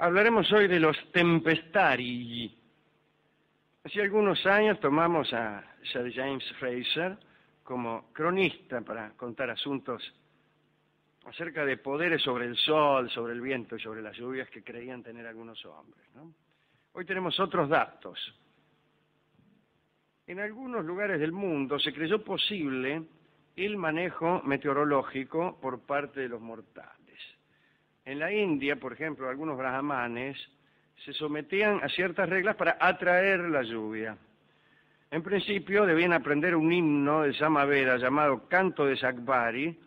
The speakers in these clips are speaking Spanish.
Hablaremos hoy de los tempestari. Hace algunos años tomamos a Sir James Frazer como cronista para contar asuntos acerca de poderes sobre el sol, sobre el viento y sobre las lluvias que creían tener algunos hombres, ¿no? Hoy tenemos otros datos. En algunos lugares del mundo se creyó posible el manejo meteorológico por parte de los mortales. En la India, por ejemplo, algunos brahmanes se sometían a ciertas reglas para atraer la lluvia. En principio debían aprender un himno del Samaveda llamado Canto de Sakvari,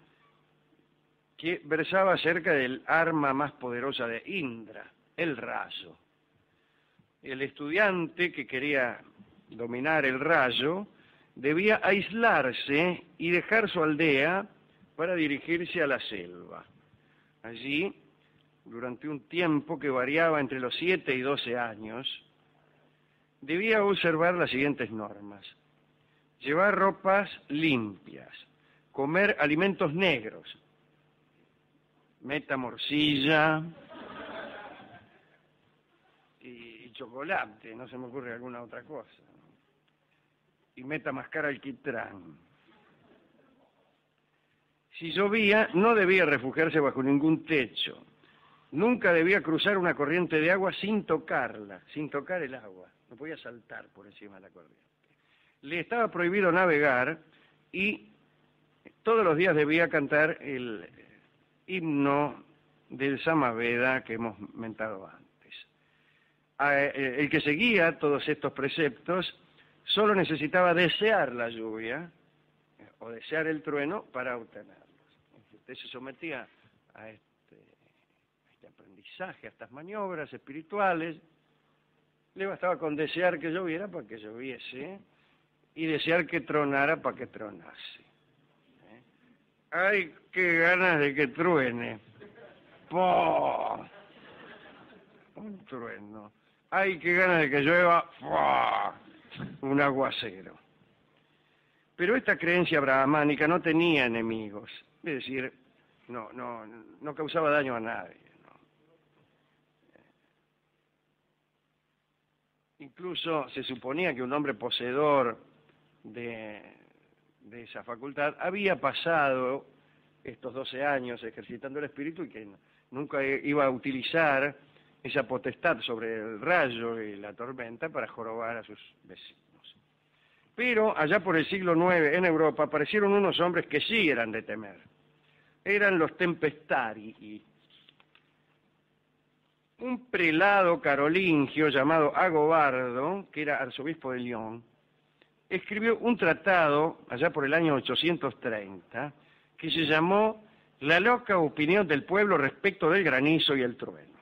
que versaba acerca del arma más poderosa de Indra, el rayo. El estudiante que quería dominar el rayo debía aislarse y dejar su aldea para dirigirse a la selva. Allí, durante un tiempo que variaba entre los 7 y 12 años, debía observar las siguientes normas: llevar ropas limpias, comer alimentos negros, meta morcilla y chocolate, no se me ocurre alguna otra cosa, y meta mascar alquitrán. Si llovía, no debía refugiarse bajo ningún techo. Nunca debía cruzar una corriente de agua sin tocarla, sin tocar el agua. No podía saltar por encima de la corriente. Le estaba prohibido navegar y todos los días debía cantar el himno del Samaveda que hemos mentado antes. El que seguía todos estos preceptos solo necesitaba desear la lluvia o desear el trueno para obtenerlos. Usted se sometía a este aprendizaje, a estas maniobras espirituales. Le bastaba con desear que lloviera para que lloviese y desear que tronara para que tronase. ¡Ay, qué ganas de que truene! ¡Pah! Un trueno. ¡Ay, qué ganas de que llueva! ¡Pah! Un aguacero. Pero esta creencia brahmánica no tenía enemigos, es decir, no causaba daño a nadie, ¿no? Incluso se suponía que un hombre poseedor de esa facultad había pasado estos 12 años ejercitando el espíritu y que nunca iba a utilizar esa potestad sobre el rayo y la tormenta para jorobar a sus vecinos. Pero allá por el siglo IX en Europa aparecieron unos hombres que sí eran de temer. Eran los tempestari. Un prelado carolingio llamado Agobardo, que era arzobispo de Lyon, escribió un tratado allá por el año 830 que se llamó La loca opinión del pueblo respecto del granizo y el trueno.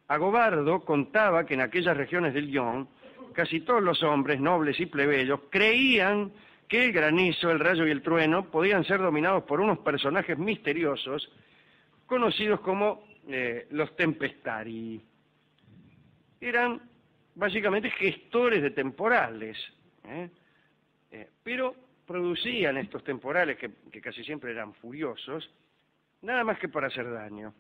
Agobardo contaba que en aquellas regiones de Lyon casi todos los hombres, nobles y plebeyos, creían que el granizo, el rayo y el trueno podían ser dominados por unos personajes misteriosos conocidos como los tempestari. Eran básicamente gestores de temporales, pero producían estos temporales, que casi siempre eran furiosos, nada más que para hacer daño.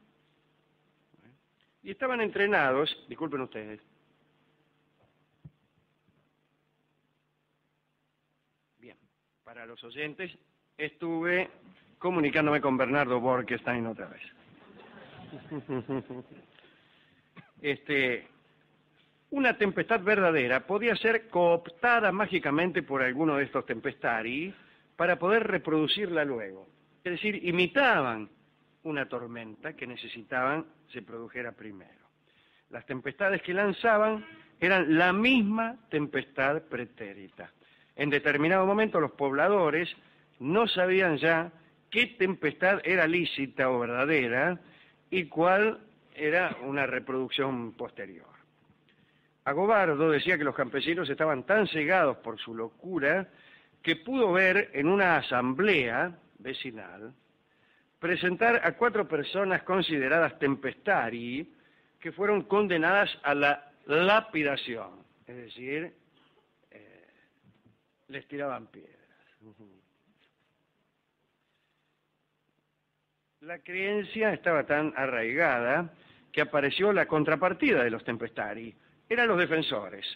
Y estaban entrenados, disculpen ustedes, bien, para los oyentes, estuve comunicándome con Bernardo Borkenstein otra vez. Una tempestad verdadera podía ser cooptada mágicamente por alguno de estos tempestari para poder reproducirla luego. Es decir, imitaban una tormenta que necesitaban se produjera primero. Las tempestades que lanzaban eran la misma tempestad pretérita. En determinado momento los pobladores no sabían ya qué tempestad era lícita o verdadera y cuál era una reproducción posterior. Agobardo decía que los campesinos estaban tan cegados por su locura que pudo ver en una asamblea vecinal presentar a 4 personas consideradas tempestari que fueron condenadas a la lapidación, es decir, les tiraban piedras. La creencia estaba tan arraigada que apareció la contrapartida de los tempestari. Eran los defensores.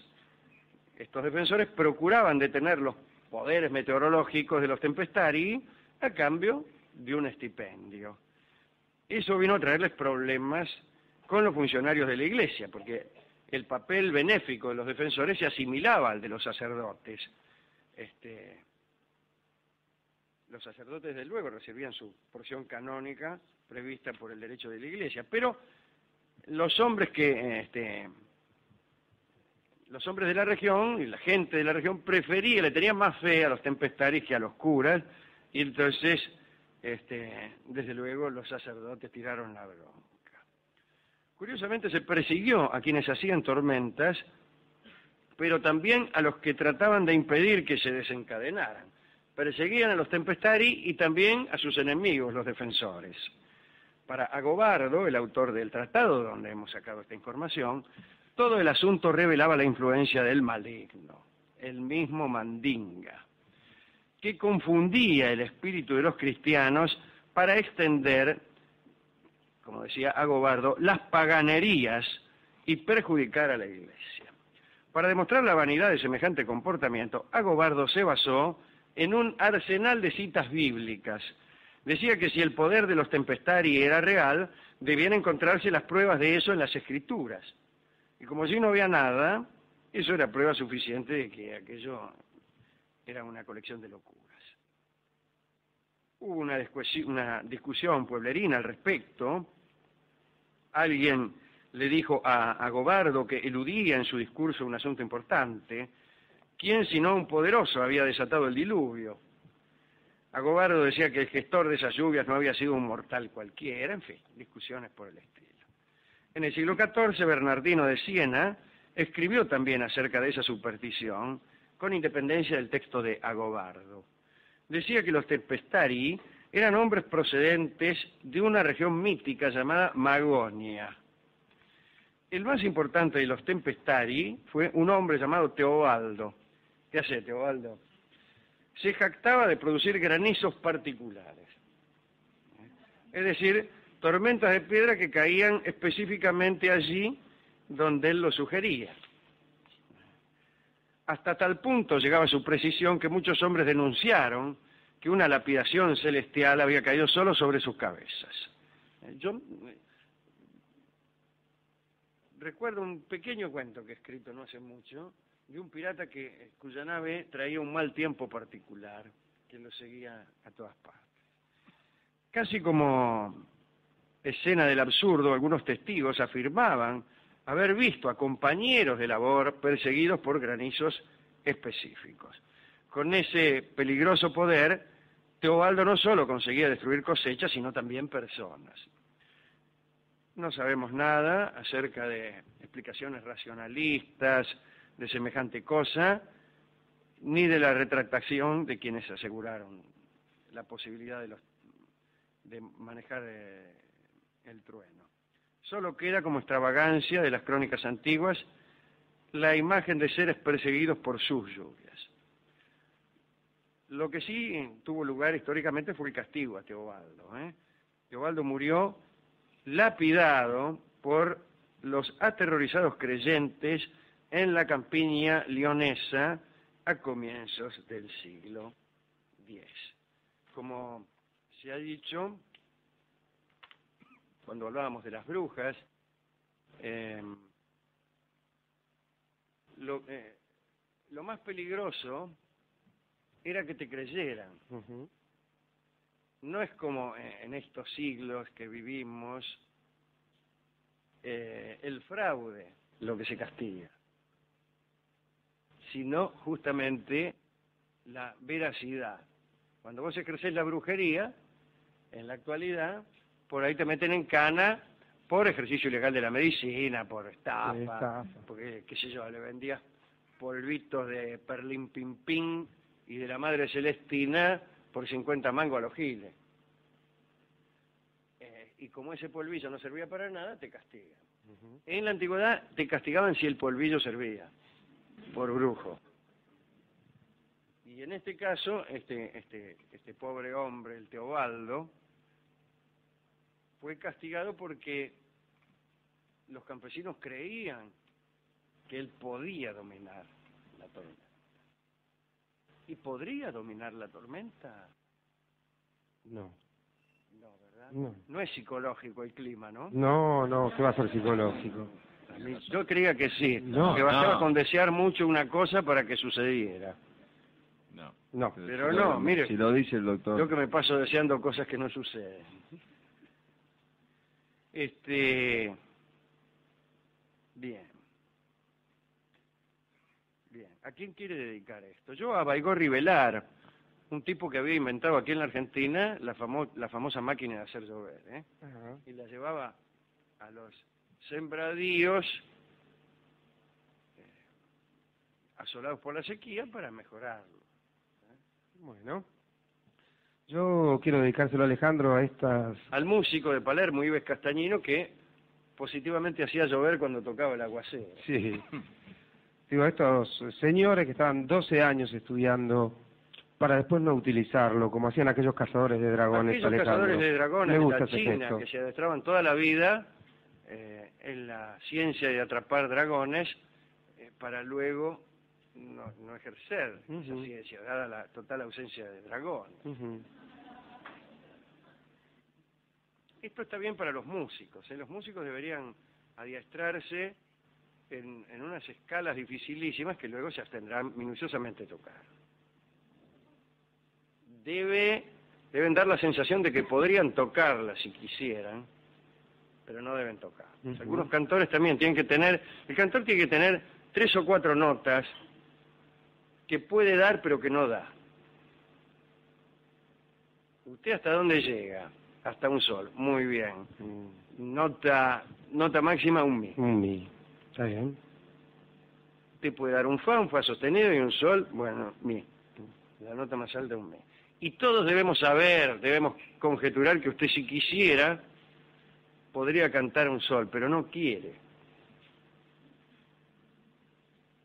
Estos defensores procuraban detener los poderes meteorológicos de los tempestari a cambio de un estipendio. Eso vino a traerles problemas con los funcionarios de la Iglesia, porque el papel benéfico de los defensores se asimilaba al de los sacerdotes. Los sacerdotes, desde luego, recibían su porción canónica prevista por el derecho de la Iglesia, pero los hombres los hombres de la región y la gente de la región le tenían más fe a los tempestaris que a los curas, y entonces, desde luego, los sacerdotes tiraron la bronca. Curiosamente se persiguió a quienes hacían tormentas, pero también a los que trataban de impedir que se desencadenaran. Perseguían a los tempestari y también a sus enemigos, los defensores. Para Agobardo, el autor del tratado donde hemos sacado esta información, todo el asunto revelaba la influencia del maligno, el mismo Mandinga, que confundía el espíritu de los cristianos para extender, como decía Agobardo, las paganerías y perjudicar a la Iglesia. Para demostrar la vanidad de semejante comportamiento, Agobardo se basó en un arsenal de citas bíblicas. Decía que si el poder de los tempestari era real, debían encontrarse las pruebas de eso en las Escrituras. Y como si no había nada, eso era prueba suficiente de que aquello era una colección de locuras. Hubo una discusión pueblerina al respecto. Alguien le dijo a Agobardo que eludía en su discurso un asunto importante. ¿Quién sino un poderoso había desatado el diluvio? Agobardo decía que el gestor de esas lluvias no había sido un mortal cualquiera, en fin, discusiones por el estilo. En el siglo XIV, Bernardino de Siena escribió también acerca de esa superstición, con independencia del texto de Agobardo. Decía que los tempestari eran hombres procedentes de una región mítica llamada Magonia. El más importante de los tempestari fue un hombre llamado Teobaldo. ¿Qué hace Teobaldo? Se jactaba de producir granizos particulares. Es decir, tormentas de piedra que caían específicamente allí donde él lo sugería. Hasta tal punto llegaba su precisión que muchos hombres denunciaron que una lapidación celestial había caído solo sobre sus cabezas. Yo recuerdo un pequeño cuento que he escrito no hace mucho, de un pirata cuya nave traía un mal tiempo particular, que lo seguía a todas partes. Casi como escena del absurdo, algunos testigos afirmaban haber visto a compañeros de labor perseguidos por granizos específicos. Con ese peligroso poder, Teobaldo no solo conseguía destruir cosechas, sino también personas. No sabemos nada acerca de explicaciones racionalistas de semejante cosa, ni de la retractación de quienes aseguraron la posibilidad de manejar el trueno. Solo queda como extravagancia de las crónicas antiguas la imagen de seres perseguidos por sus lluvias. Lo que sí tuvo lugar históricamente fue el castigo a Teobaldo. Teobaldo murió lapidado por los aterrorizados creyentes en la campiña leonesa a comienzos del siglo X. Como se ha dicho, cuando hablábamos de las brujas, lo más peligroso era que te creyeran. No es como en estos siglos que vivimos, el fraude lo que se castiga, sino justamente la veracidad. Cuando vos ejercés la brujería, en la actualidad, por ahí te meten en cana por ejercicio ilegal de la medicina, por estafa, porque, qué sé yo, le vendías polvitos de perlín pim pim y de la madre Celestina por 50 mangos a los giles. Y como ese polvillo no servía para nada, te castigan. En la antigüedad te castigaban si el polvillo servía, por brujo. Y en este caso, este pobre hombre, el Teobaldo, fue castigado porque los campesinos creían que él podía dominar la tormenta. ¿Y podría dominar la tormenta? No. No, ¿verdad? No. No es psicológico el clima, ¿no? No, ¿qué va a ser psicológico? Yo creía que sí, No, que bastaba no. con desear mucho una cosa para que sucediera. No. Pero no, mire, Si lo dice el doctor. yo que me paso deseando cosas que no suceden. Bien. Bien. ¿A quién quiere dedicar esto? Yo a Baigorri Velar, un tipo que había inventado aquí en la Argentina la famosa máquina de hacer llover, ¿eh? Ajá. Y la llevaba a los sembradíos asolados por la sequía para mejorarlo. Bueno. Yo quiero dedicárselo a Alejandro a estas... Al músico de Palermo, Ives Castañino, que positivamente hacía llover cuando tocaba el aguacero. Sí. Digo, a estos señores que estaban 12 años estudiando para después no utilizarlo, como hacían aquellos cazadores de dragones. Aquellos Alejandro. cazadores de dragones Me de gusta la ese China, gesto. que se adestraban toda la vida en la ciencia de atrapar dragones, para luego no ejercer esa ciencia, dada la total ausencia de dragones. Ujú. Esto está bien para los músicos, ¿eh? Los músicos deberían adiestrarse en unas escalas dificilísimas que luego se abstendrán minuciosamente tocar. Deben dar la sensación de que podrían tocarla si quisieran, pero no deben tocar. Ujú. Algunos cantores también tienen que tener, el cantor tiene que tener 3 o 4 notas que puede dar pero que no da. ¿Usted hasta dónde llega? Hasta un sol, muy bien. Nota máxima, un mi. Un mi. Está bien. Usted puede dar un fa sostenido y un sol, bueno, mi. La nota más alta, un mi. Y todos debemos saber, debemos conjeturar que usted, si quisiera, podría cantar un sol, pero no quiere.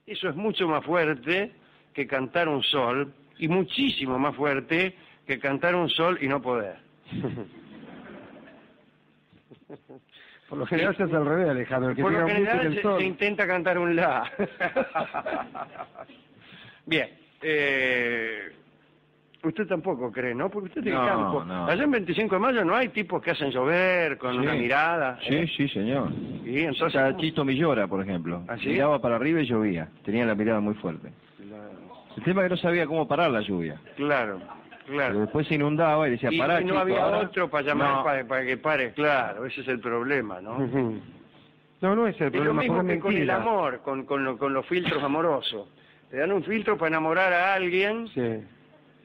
Eso es mucho más fuerte que cantar un sol, y muchísimo más fuerte que cantar un sol y no poder. Por lo general se hace al revés, Alejandro. El que Por lo tenga mucho general que el se sol. intenta cantar un la. Bien. Usted tampoco cree, ¿no? Porque usted tiene No, campo. no. Allá en 25 de mayo no hay tipos que hacen llover con Sí. una mirada. Sí, señor. Y entonces... Está Tito Millora, por ejemplo. ¿Ah, sí? Miraba para arriba y llovía. Tenía la mirada muy fuerte. El tema es que no sabía cómo parar la lluvia. Claro, Pero claro. después se inundaba y decía, Y pará, no chico, había ahora". otro para llamar No. para que pare, claro, ese es el problema, ¿no? Ujú. No es el Es lo problema, mismo porque que es con el mentira. amor, con los filtros amorosos. Te dan un filtro para enamorar a alguien Sí.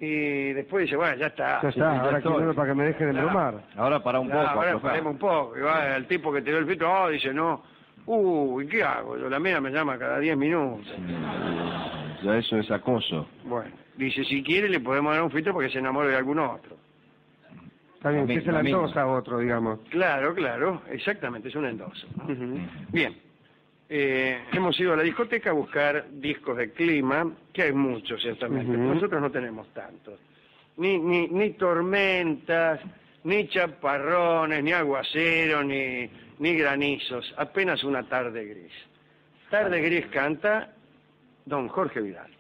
y después dice, bueno, ya está. Ya está, ahora estoy. quiero para que me deje de Claro. embromar. Ahora para un poco. Ahora aflojá. paremos un poco. Y va el tipo que te dio el filtro, dice, no, ¿y qué hago? La mía me llama cada 10 minutos. Ya eso es acoso. Bueno, dice, si quiere le podemos dar un filtro porque se enamore de algún otro. Está bien, La que se la misma. antoja a otro, digamos. Claro, exactamente, es un endoso, ¿no? Ujú. Bien, hemos ido a la discoteca a buscar discos de clima, que hay muchos, ciertamente. Ujú. Nosotros no tenemos tantos. Ni tormentas, ni chaparrones, ni aguaceros, ni granizos. Apenas una tarde gris. Tarde gris canta don Jorge Vidal.